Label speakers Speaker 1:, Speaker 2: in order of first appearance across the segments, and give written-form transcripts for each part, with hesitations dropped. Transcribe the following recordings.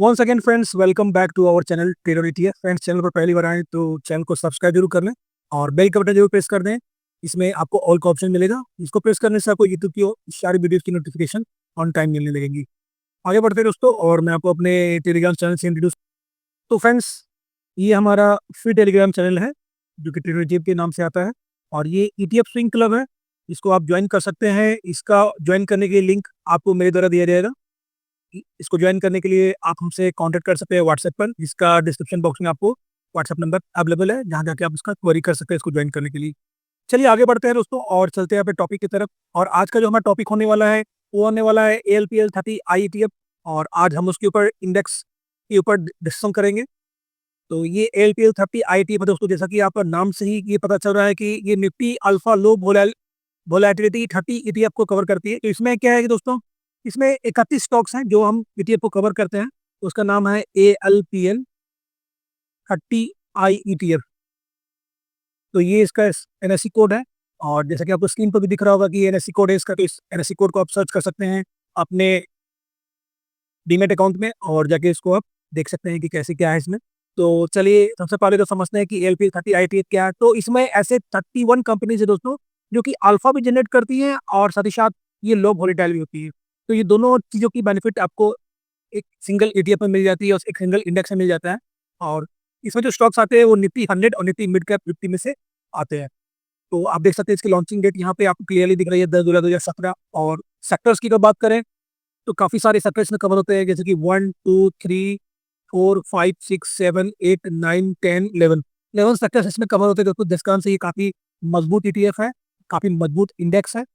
Speaker 1: Once again friends, welcome back to our channel trader ETF। Friends, channel पर पहली बार आए तो चैनल को सब्सक्राइब जरूर कर लें और बेल का बटन जरूर प्रेस कर दें। इसमें आपको ऑल का ऑप्शन मिलेगा, इसको प्रेस करने से आपको यूट्यूब की सारी वीडियोस की नोटिफिकेशन ऑन टाइम मिलने लगेंगी। आगे बढ़ते हैं दोस्तों, और मैं आपको अपने टेलीग्राम चैनल से इंट्रोड्यूस। तो फ्रेंड्स, ये हमारा फ्री टेलीग्राम चैनल है जो कि ट्रेडर ETF के नाम से आता है, और ये ETF स्विंग क्लब है, इसको आप ज्वाइन कर सकते हैं। इसका ज्वाइन करने के लिए लिंक आपको मेरे द्वारा दिया जाएगा। इसको ज्वाइन करने के लिए आप हमसे कांटेक्ट कर सकते हैं व्हाट्सएप पर, जिसका डिस्क्रिप्शन बॉक्स में आपको व्हाट्सएप नंबर अवेलेबल है, जहां जाके आप इसका क्वेरी कर सकते हैं इसको ज्वाइन करने के लिए। चलिए आगे बढ़ते हैं दोस्तों और चलते हैं अपने टॉपिक की तरफ। और आज का जो हमारा टॉपिक होने वाला है वो होने वाला है ALPL30 IETF, और आज हम उसके ऊपर इंडेक्स के ऊपर डिस्कशन करेंगे। तो ये ALPL30 IETF है दोस्तों, जैसा कि आपका नाम से ही ये पता चल रहा है कि ये निफ्टी अल्फा लो वोलेटिलिटी 30 ETF को कवर करती है। तो इसमें क्या है कि दोस्तों, इसमें 31 स्टॉक्स हैं जो हम ETF को कवर करते हैं। तो उसका नाम है ALPL30 IETF। तो ये इसका NSE कोड है, और जैसा कि आपको स्क्रीन पर भी दिख रहा होगा कि ये NSE कोड है इसका। तो इस NSE कोड को आप सर्च कर सकते हैं अपने डीमेट अकाउंट में, और जाके इसको आप देख सकते हैं कि कैसे क्या है इसमें। तो चलिए सबसे पहले तो समझते हैं कि ALPL30 IETF क्या है। तो इसमें ऐसे 31 कंपनीज है दोस्तों जो कि अल्फा भी जनरेट करती हैं और साथ ही साथ ये लो वोलेटाइल भी होती है। तो ये दोनों चीज़ों की बेनिफिट आपको एक सिंगल ETF में मिल जाती है और एक सिंगल इंडेक्स में मिल जाता है। और इसमें जो स्टॉक्स आते हैं वो निफ्टी 100 और निफ्टी मिड कैप 50 में से आते हैं। तो आप देख सकते हैं इसकी लॉन्चिंग डेट यहाँ पे आपको क्लियरली दिख रही है, 10 जुलाई 2017। और सेक्टर्स की अगर बात करें तो काफ़ी सारे सेक्टर इसमें कवर होते हैं, जैसे कि 1 2 3 4 5 6 7 8 9 10 11 सेक्टर्स इसमें कवर होते हैं दोस्तों। जिस कारण से ये काफ़ी मजबूत ETF है, काफ़ी मजबूत इंडेक्स है।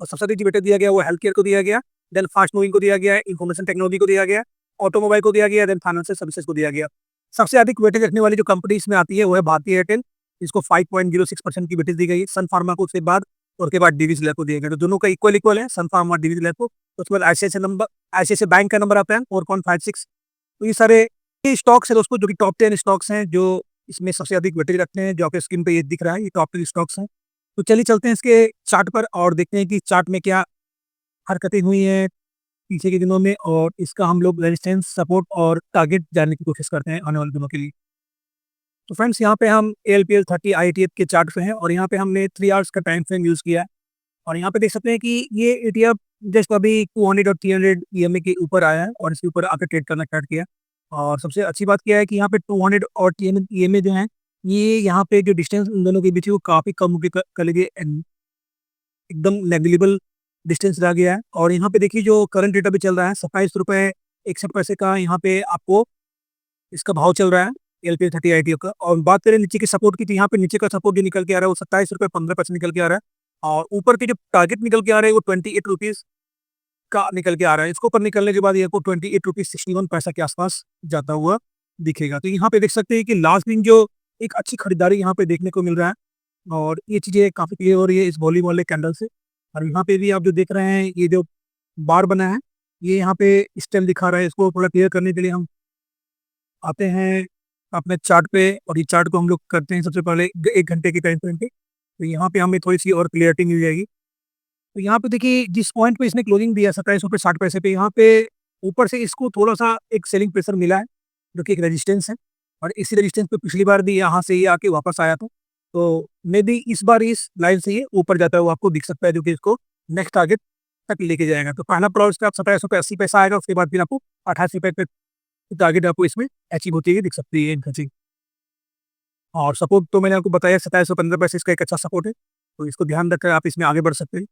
Speaker 1: और सबसे अधिक जो वेटेज दिया गया वो हेल्थ केयर को दिया गया, देन फास्ट मूविंग को दिया गया, इन्फॉर्मेशन टेक्नोलॉजी को दिया गया, ऑटोमोबाइल को दिया गया, देन फाइनेंशियल सर्विसेज को दिया गया। सबसे अधिक वेटेज रखने वाली जो कंपनी इसमें आती है वो है भारतीय एयरटेल, इसको 5.06% की वेटेज दी गई है। सन फार्मा को उसके बाद, और उसके बाद डीवीसी लैब को दिया गया। तो दोनों का इक्वल इक्वल है, सन फार्मा और डीवीसी लैब को। उसके बाद ICICI बैंक का नंबर आता है 4.56। तो ये सारे स्टॉक्स है दोस्तों जो कि टॉप 10 स्टॉक्स हैं जो इसमें सबसे अधिक वेटेज रखते हैं। जो आपके स्क्रीन पे ये दिख रहा है, ये टॉप 10 स्टॉक्स हैं। तो चलिए चलते हैं इसके चार्ट पर और देखते हैं कि चार्ट में क्या हरकतें हुई हैं पीछे के दिनों में, और इसका हम लोग रेजिस्टेंस, सपोर्ट और टारगेट जानने की कोशिश करते हैं आने वाले दिनों के लिए। तो फ्रेंड्स, यहाँ पे हम ALPL30 IETF के चार्ट पे हैं, और यहाँ पे हमने 3 आवर्स का टाइम फ्रेम यूज़ किया है। और यहाँ पे देख सकते हैं कि ये ETF जस्ट अभी 200 और 300 EMA के ऊपर आया है और इसके ऊपर आकर ट्रेड करना स्टार्ट किया। और सबसे अच्छी बात क्या है कि यहाँ पे 200 और 300 EMA जो है, ये यहाँ पे जो डिस्टेंस उन दोनों के बीच है वो काफ़ी कम होकर कर गए, एकदम नेग्लिजिबल डिस्टेंस रह गया है। और यहाँ पे देखिए जो करंट रेट अभी चल रहा है 27 रुपये 61 पैसे का, यहाँ पे आपको इसका भाव चल रहा है ALPL30 IETF का। और बात करें नीचे के सपोर्ट की, तो यहाँ पे नीचे का सपोर्ट जो निकल के आ रहा है वो 27 रुपये 15 पैसे निकल के आ रहा है, और ऊपर के जो टारगेट निकल के आ रहे हैं वो 28 रुपीज़ का निकल के आ रहा है। इसको ऊपर निकलने के बाद ये आपको 28 रुपीज़ 61 पैसा के आसपास जाता हुआ दिखेगा। तो यहाँ पे देख सकते हैं कि लास्ट दिन जो एक अच्छी खरीदारी यहाँ पे देखने को मिल रहा है, और ये चीज़ें काफ़ी क्लियर हो रही है इस वॉल्यूम वाले कैंडल से। और यहाँ पे भी आप जो देख रहे हैं, ये जो बार बना है ये यहाँ पे स्टेम दिखा रहा है। इसको थोड़ा क्लियर करने के लिए हम आते हैं अपने चार्ट पे, और ये चार्ट को हम लोग करते हैं सबसे पहले 1 घंटे की टाइम फ्रेम पे। तो यहाँ पे हमें थोड़ी सी और क्लियरिटी मिल जाएगी। तो यहाँ पे देखिए जिस पॉइंट पे इसने क्लोजिंग दिया 27 रुपये 60 पैसे पे, यहाँ पे ऊपर से इसको थोड़ा सा एक सेलिंग प्रेशर मिला है जो कि एक रेजिस्टेंस है, और इसी रेजिस्टेंस पे पिछली बार भी यहाँ से ये आके वापस आया था। तो मे बी इस बार इस लाइन से ये ऊपर जाता हुआ आपको दिख सकता है, जो कि इसको नेक्स्ट टारगेट तक लेके जाएगा। तो पहला पड़ाव इसका 27 रुपये 80 पैसा आएगा, उसके बाद फिर आपको 28 रुपये पे टारगेट आपको इसमें अचीव होती है दिख सकती है इनकी। और सपोर्ट तो मैंने आपको बताया 2715 पैसे इसका एक अच्छा सपोर्ट है, तो इसको ध्यान रखकर आप इसमें आगे बढ़ सकते हैं।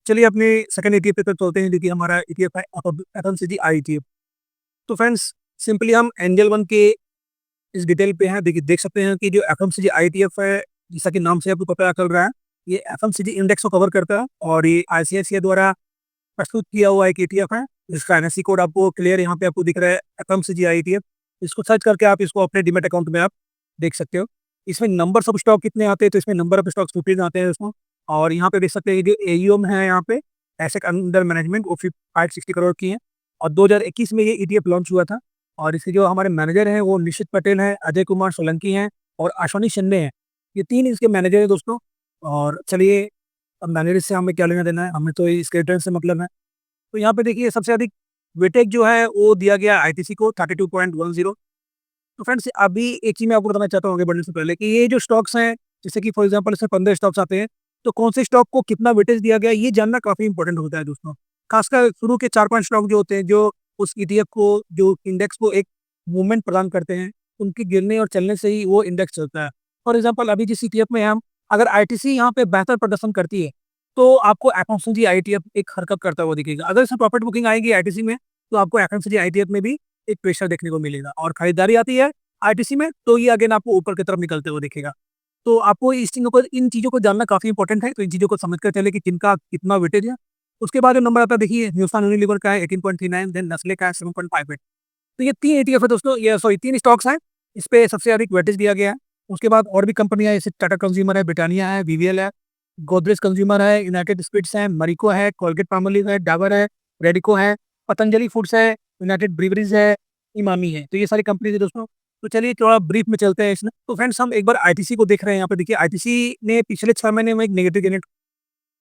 Speaker 1: चलिए अपने सेकंड ETF पे चलते हैं, जो कि हमारा ETF है FMCG IETF। तो फ्रेंड्स, सिंपली हम एंजल वन के इस डिटेल पे हैं। देखिए देख सकते हैं कि जो FMCG IETF है, जैसा कि नाम से आपको पता चल रहा है, ये FMCG इंडेक्स को कवर करता है, और ये ICICI द्वारा प्रस्तुत किया हुआ एक ETF है, जिसका NSE कोड आपको क्लियर यहाँ पे आपको दिख रहा है, FMCG IETF। इसको सर्च करके आप इसको अपने डीमेट अकाउंट में आप देख सकते हो। इसमें नंबर ऑफ स्टॉक कितने आते हैं, तो इसमें नंबर ऑफ स्टॉक्स 15 आते हैं इसमें। और यहाँ पे देख सकते हैं जो AUM है, यहाँ पे एसेट अंडर मैनेजमेंट वो 560 करोड़ की है, और 2021 में ये ETF लॉन्च हुआ था। और इसके जो हमारे मैनेजर हैं वो निश्चित पटेल हैं, अजय कुमार सोलंकी हैं, और अश्वनी शिंदे हैं। ये 3 इसके मैनेजर हैं दोस्तों। और चलिए, अब मैनेजर से हमें क्या लेना देना है, हमें तो इसके रिटर्न से मतलब है। तो यहाँ पे देखिए सबसे अधिक वेटेज जो है वो दिया गया आईटीसी को 32.10। तो फ्रेंड्स अभी एक चीज़ मैं आपको बताना चाहता हूँ आगे बढ़ने से पहले कि ये जो स्टॉक्स हैं, जैसे कि फॉर एग्जांपल इसमें 15 स्टॉक्स आते हैं, तो कौन से स्टॉक को कितना वेटेज दिया गया है, ये जानना काफ़ी इंपॉर्टेंट होता है दोस्तों। खासकर शुरू के 4-5 स्टॉक जो होते हैं, जो उस ईटीएफ को, जो इंडेक्स को एक मूवमेंट प्रदान करते हैं, उनके गिरने और चलने से ही वो इंडेक्स चलता है। फॉर एग्जांपल अभी जिस ईटीएफ में हम, अगर आईटीसी यहाँ पे बेहतर प्रदर्शन करती है, तो आपको एफएमसीजी आईटीएफ एक हरकत करता हुआ दिखेगा। अगर इसमें प्रॉफिट बुकिंग आएगी आईटीसी में, तो आपको एफएमसीजी आईटीएफ में भी एक प्रेशर देखने को मिलेगा, और खरीदारी आती है आईटीसी में, तो ये अगेन आपको ऊपर की तरफ निकलते हुए दिखेगा। तो आपको इन चीज़ों को जानना काफ़ी इंपॉर्टेंट है, तो इन चीज़ों को समझ कर चले कि किनका कितना वेटेज है। उसके बाद जो नंबर आता है, देखिए हिंदुस्तान यूनिलीवर का है 18.39, देन नेस्ले का है 7.58। तो ये 3 ईटीएफ है दोस्तों, ये सॉरी 3 स्टॉक्स हैं, इस पे सबसे अधिक वेटेज दिया गया है। उसके बाद और भी कंपनियाँ जैसे टाटा कंज्यूमर है, ब्रिटानिया है, वीवीएल है, गोदरेज कंज्यूमर है, यूनाइटेड स्पिरिट्स है, मरिको है, कोलगेट-पाल्मोलिव है, डाबर है, रेडिको है, पतंजलि फूड्स है, यूनाइटेड ब्रीवरीज है, इमामी है। तो ये सारी कंपनीज़ है दोस्तों। तो चलिए थोड़ा ब्रीफ में चलते हैं इसमें। तो फ्रेंड्स हम एक बार आईटीसी को देख रहे हैं, यहाँ पे देखिए आईटीसी ने पिछले 6 महीने में एक नेगेटिव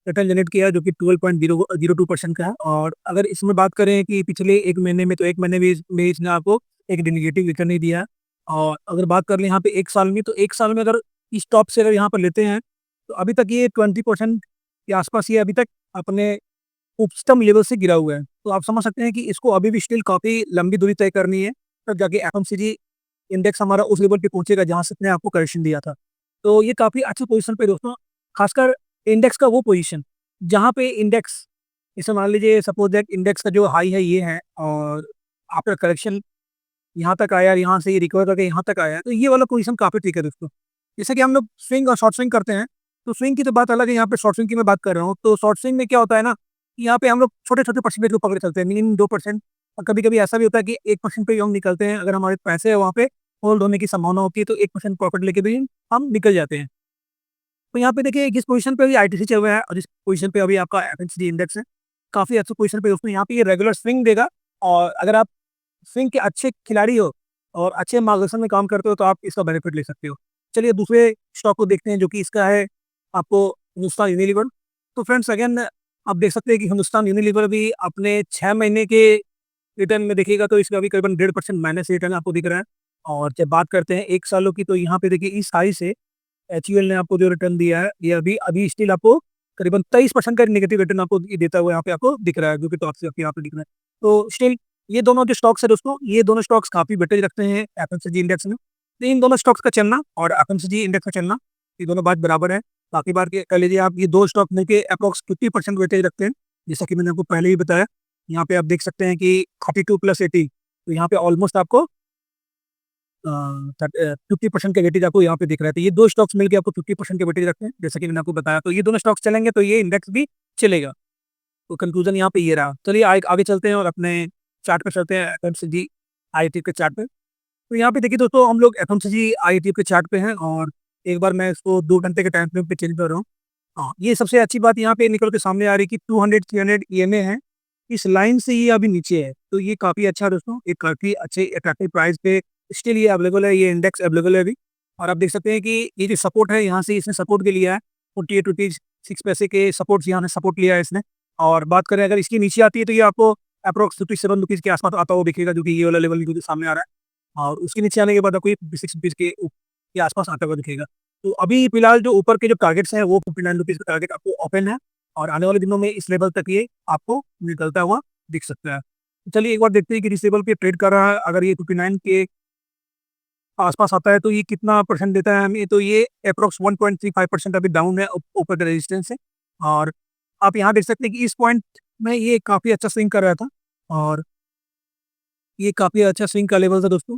Speaker 1: रिटर्न जनरेट किया है, जो कि 12.02% का है। और अगर इसमें बात करें कि पिछले 1 महीने में, तो 1 महीने में इसने आपको एक नेगेटिव रिटर्न ही दिया है। और अगर बात कर लें यहाँ पे 1 साल में, तो 1 साल में अगर इस टॉप से अगर यहाँ पर लेते हैं, तो अभी तक ये 20% के आसपास ये अभी तक अपने उच्चतम लेवल से गिरा हुआ है। तो आप समझ सकते हैं कि इसको अभी भी स्टिल काफ़ी लंबी दूरी तय करनी है, तब जाके एफएमसीजी इंडेक्स हमारा उस लेवल पे पहुँचेगा जहाँ से इसने आपको करेक्शन दिया था। तो ये काफ़ी अच्छी पोज़ीशन पे दोस्तों, खासकर इंडेक्स का वो पोज़ीशन जहाँ पे इंडेक्स, जैसे मान लीजिए सपोज़ दैट इंडेक्स का जो हाई है ये है, और आफ्टर करेक्शन यहाँ तक आया, यहाँ से ये रिकवर करके यहाँ तक आया है, तो ये वाला पोज़ीशन काफ़ी ठीक है दोस्तों। जैसे कि हम लोग स्विंग और शॉर्ट स्विंग करते हैं, तो स्विंग की तो बात अलग है, यहाँ पे शॉर्ट स्विंग की मैं बात कर रहा हूँ। तो शॉर्ट स्विंग में क्या होता है ना, कि यहाँ पे हम लोग छोटे-छोटे परसेंटेज को पकड़ के चलते हैं, मिनिमम 2%, और कभी-कभी ऐसा भी होता है कि 1% पे भी हम निकलते हैं। अगर हमारे पैसे हैं वहाँ पे होल्ड होने की संभावना होती है, तो 1% प्रॉफिट लेके भी हम निकल जाते हैं। तो यहाँ पे देखिए जिस पोज़ीशन पे अभी आईटीसी चल रहा है, और जिस पोज़ीशन पे अभी आपका एफएमसीजी इंडेक्स है, काफ़ी अच्छी पोज़ीशन पे दोस्तों यहाँ पे ये रेगुलर स्विंग देगा। और अगर आप स्विंग के अच्छे खिलाड़ी हो और अच्छे मार्गदर्शन में काम करते हो, तो आप इसका बेनिफिट ले सकते हो। चलिए दूसरे स्टॉक को देखते हैं, जो कि इसका है आपको हिंदुस्तान यूनिलीवर। तो फ्रेंड्स अगेन आप देख सकते हैं कि हिंदुस्तान यूनिलीवर भी अपने 6 महीने के रिटर्न में देखिएगा, तो इसका भी करीबन 1.5% माइनस रिटर्न आपको दिख रहा है। और जब बात करते हैं 1 सालों की, तो यहाँ पे देखिए इस हाई से एचयूएल ने आपको जो रिटर्न दिया है, ये अभी अभी स्टिल आपको करीबन 23% का नेगेटिव रिटर्न आपको ये देता हुआ यहाँ पे आपको दिख रहा है, जो कि टॉप से आपको यहाँ पे दिख रहा है। तो स्टिल ये दोनों जो स्टॉक्स है दोस्तों, ये दोनों स्टॉक्स काफ़ी वेटेज रखते हैं एफएमसीजी इंडेक्स में। तो इन दोनों स्टॉक्स का चलना और एफएमसीजी इंडेक्स का चलना, ये दोनों बात बराबर है। बाकी बार के कह लीजिए आप, ये 2 स्टॉक मिलके अप्रॉक्स 50% वेटेज रखते हैं, जैसा कि मैंने आपको पहले ही बताया। यहाँ पे आप देख सकते हैं कि 32 + 80, तो यहाँ पे ऑलमोस्ट आपको 50% का वेटेज आपको यहाँ पे दिख रहा है। तो ये 2 स्टॉक्स मिलके आपको 50% के वेटेज रखते हैं, जैसा कि मैंने आपको बताया। तो ये दोनों स्टॉक्स चलेंगे, तो ये इंडेक्स भी चलेगा। तो कंक्लूजन यहाँ पे ये रहा। चलिए आगे चलते हैं और अपने चार्ट पे चलते हैं, एफएमसीजी आईटी के चार्ट पे। तो यहाँ पे देखिए दोस्तों, हम लोग एफएमसीजी आईटी के चार्ट पे हैं, और एक बार मैं इसको 2 घंटे के टाइम फ्रेम पे चेंज कर रहा हूँ। हाँ, ये सबसे अच्छी बात यहाँ पे निकल के सामने आ रही है कि 200-300 ईएमए है। इस लाइन से ये अभी नीचे है, तो ये काफ़ी अच्छा है दोस्तों, एक काफ़ी अच्छे अट्रैक्टिव प्राइस पे स्टिल ये अवेलेबल है, ये इंडेक्स अवेलेबल है अभी। और आप देख सकते हैं कि ये जो सपोर्ट है, यहाँ से इसने सपोर्ट के लिया है, 48 रुपीज़ 6 पैसे के सपोर्ट्स यहाँ ने सपोर्ट लिया है इसने। और बात करें अगर इसके नीचे आती है, तो ये आपको अप्रॉक्स 57 रुपीज़ के आसपास आता हुआ दिखेगा, जो कि ये वाला लेवल जो सामने आ रहा है। और उसके नीचे आने के बाद आपको ये 56 रुपीज़ के आसपास आता हुआ दिखेगा। तो अभी फिलहाल जो ऊपर के जो टारगेट्स हैं, वो 59 रुपीज़ का टारगेट आपको ओपन है, और आने वाले दिनों में इस लेवल तक ये आपको निकलता हुआ दिख सकता है। तो चलिए एक बार देखते हैं कि जिस लेवल पे ट्रेड कर रहा है, अगर ये 59 के आसपास आता है, तो ये कितना परसेंट देता है हमें। तो ये अप्रॉक्स 1.35% अभी डाउन है ऊपर का रेजिस्टेंस से। और आप यहाँ देख सकते हैं कि इस पॉइंट में ये काफ़ी अच्छा स्विंग कर रहा था, और ये काफ़ी अच्छा स्विंग का लेवल था दोस्तों।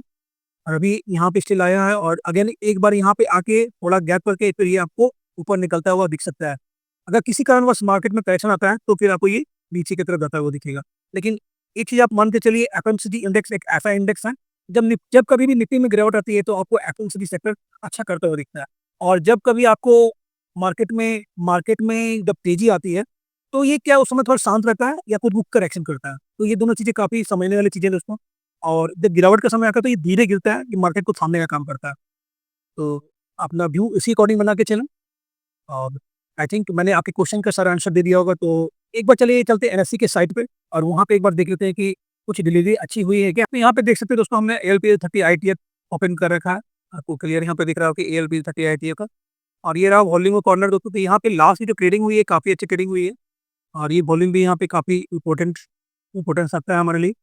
Speaker 1: और अभी यहाँ पे स्टिल आया है, और अगेन एक बार यहाँ पे आके थोड़ा गैप करके फिर ये आपको ऊपर निकलता हुआ दिख सकता है। अगर किसी कारणवश मार्केट में करेक्शन आता है, तो फिर आपको ये नीचे की तरफ जाता हुआ दिखेगा। लेकिन एक चीज़ आप मान के चलिए, एफएमसीजी इंडेक्स एक ऐसा इंडेक्स है, जब कभी भी निफ्टी में गिरावट आती है, तो आपको एफएमसीजी सेक्टर अच्छा करता हुआ दिखता है। और जब कभी आपको मार्केट में जब तेज़ी आती है, तो ये क्या उस समय थोड़ा शांत रहता है या कुछ रुक कर एक्शन करता है। तो ये दोनों चीज़ें काफ़ी समझने वाली चीज़ें हैं दोस्तों। और जब गिरावट का समय आता है, तो ये धीरे गिरता है, ये मार्केट को थामने का काम करता है। तो अपना व्यू इसी अकॉर्डिंग बना के चलें। और आई थिंक मैंने आपके क्वेश्चन का सारा आंसर दे दिया होगा। तो एक बार चलिए चलते हैं एनएससी के साइट पे, और वहाँ पे एक बार देख लेते हैं कि कुछ डिलीवरी अच्छी हुई है क्या? तो यहाँ पे देख सकते हैं दोस्तों, हमने ALP 30 ITF ओपन कर रखा है। आपको क्लियर यहाँ पे दिख रहा हो कि ALP 30 ITF का, और ये रहा वॉल्यूम का कॉर्नर दोस्तों। तो यहाँ पे लास्ट की जो ट्रेडिंग हुई है, काफ़ी अच्छी ट्रेडिंग हुई है, और ये वॉल्यूम भी यहाँ पे काफ़ी इम्पोर्टेंस रखता है हमारे लिए।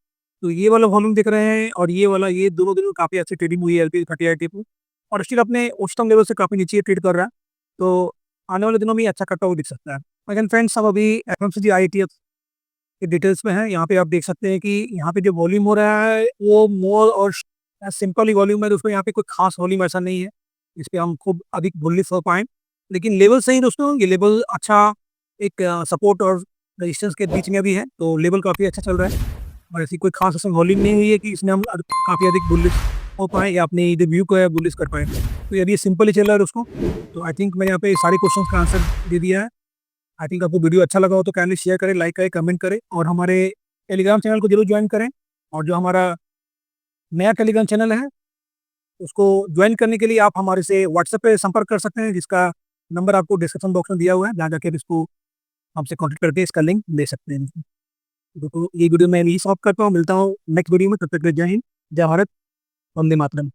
Speaker 1: तो ये वाला वॉल्यूम दिख रहे हैं, और ये वाला, ये दोनों दिन में काफ़ी अच्छी ट्रेडिंग हुई है LP 30 ITF में, और स्टिल अपने उच्चतम लेवल से काफ़ी नीचे ट्रेड कर रहा है। तो आने वाले दिनों में ये अच्छा करता हुआ दिख सकता है। अगेन फ्रेंड्स, हम अभी FMCG ITF के डिटेल्स में हैं। यहाँ पे आप देख सकते हैं कि यहाँ पे जो वॉल्यूम हो रहा है वो मोर और सिंपल ही वॉल्यूम है, दोस्तों। यहाँ पे कोई खास वॉल्यूम ऐसा नहीं है इस पे हम खूब अधिक बुलिश हो पाएँ। लेकिन लेवल सही दोस्तों, ये लेवल अच्छा एक सपोर्ट और रेजिस्टेंस के बीच में भी है, तो लेवल काफ़ी अच्छा चल रहा है, और ऐसी कोई खास इसमें वॉल्यूम नहीं हुई है कि इसमें हम काफ़ी अधिक बुलिश हो पाएँ या अपने जो व्यू को है बुलिश कर पाएँ। तो यदि ये सिंपल ही चल रहा है दोस्तों, तो आई थिंक मैंने यहाँ पे सारे क्वेश्चंस का आंसर दे दिया है। आई थिंक आपको वीडियो अच्छा लगा हो तो काइंडली शेयर करें, लाइक करें, कमेंट करें, और हमारे टेलीग्राम चैनल को जरूर ज्वाइन करें। और जो हमारा नया टेलीग्राम चैनल है, उसको ज्वाइन करने के लिए आप हमारे से व्हाट्सएप पे संपर्क कर सकते हैं, जिसका नंबर आपको डिस्क्रिप्शन बॉक्स में दिया हुआ है। जहाँ जाके इसको हमसे कॉन्टेक्ट करके इसका लिंक ले सकते हैं। तो ये वीडियो मैं यही सॉल्व करता हूँ। मिलता हूँ नेक्स्ट वीडियो में, तब तक के लिए जय हिंद, जय भारत, वंदे मातरम।